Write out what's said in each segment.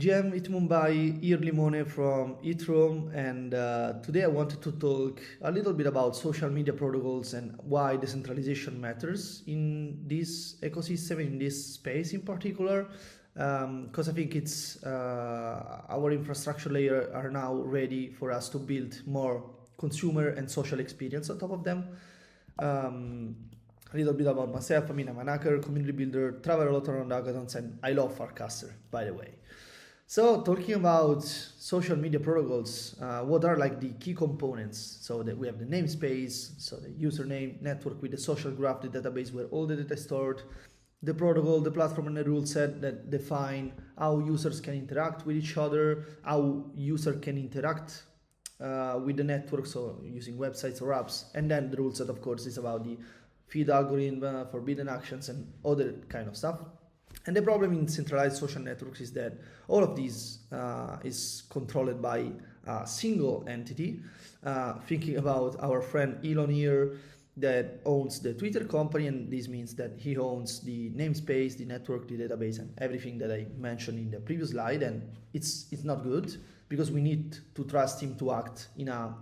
EGM ETHMumbai, here Limone from ETHROOM, and today I wanted to talk a little bit about social media protocols and why decentralization matters in this ecosystem, in this space in particular, because I think it's our infrastructure layer are now ready for us to build more consumer and social experience on top of them. A little bit about myself. I'm a hacker, community builder, travel a lot around hackathons, and I love Farcaster, by the way. So talking about social media protocols, what are like the key components? So that we have the namespace, so the username, network with the social graph, the database where all the data is stored, the protocol, the platform, and the rule set that define how users can interact with each other, how user can interact with the network, so using websites or apps, and then the rule set, of course, is about the feed algorithm, forbidden actions, and other kind of stuff. And the problem in centralized social networks is that all of these is controlled by a single entity. Thinking about our friend Elon here, that owns the Twitter company, and this means that he owns the namespace, the network, the database, and everything that I mentioned in the previous slide. And it's not good, because we need to trust him to act in a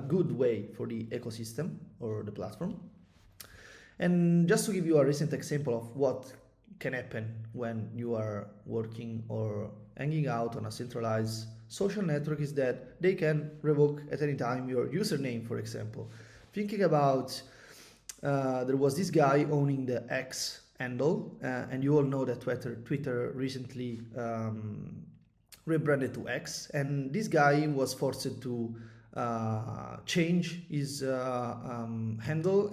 good way for the ecosystem or the platform. And just to give you a recent example of what can happen when you are working or hanging out on a centralized social network, is that they can revoke at any time your username, for example. Thinking about, there was this guy owning the X handle, and you all know that Twitter recently rebranded to X, and this guy was forced to change his handle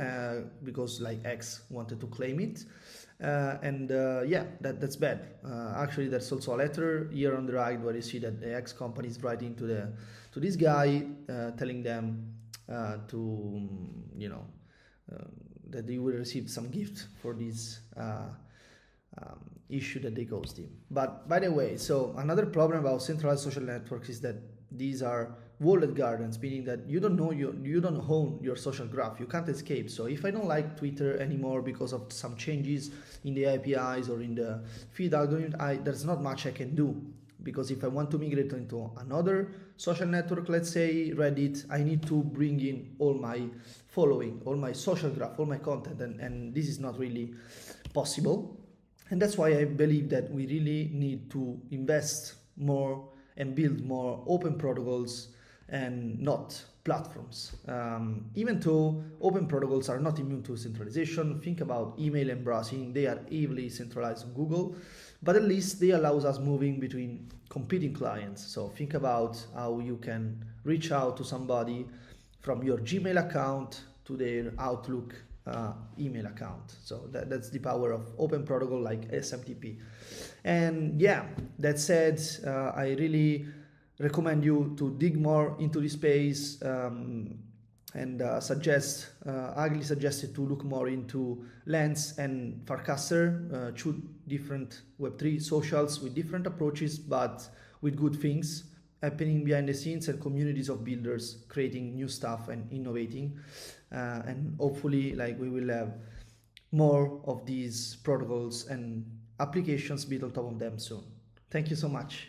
because like X wanted to claim it, and yeah, that's bad. Actually, there's also a letter here on the right where you see that the X company is writing to this guy, telling them to that they will receive some gift for this issue that they caused him. But by the way, so another problem about centralized social networks is that these are walled gardens, meaning that you don't own your social graph. You can't escape. So if I don't like Twitter anymore because of some changes in the APIs or in the feed algorithm, there's not much I can do. Because if I want to migrate into another social network, let's say Reddit, I need to bring in all my following, all my social graph, all my content, and this is not really possible. And that's why I believe that we really need to invest more and build more open protocols and not platforms. Even though open protocols are not immune to centralization, think about email and browsing, they are heavily centralized on Google, but at least they allow us moving between competing clients. So think about how you can reach out to somebody from your Gmail account to their Outlook email account. So that's the power of open protocol like SMTP. And yeah, that said, I really recommend you to dig more into this space, and highly suggested to look more into Lens and Farcaster, two different Web3 socials with different approaches, but with good things happening behind the scenes, and communities of builders creating new stuff and innovating. And hopefully, like, we will have more of these protocols and applications built on top of them soon. Thank you so much.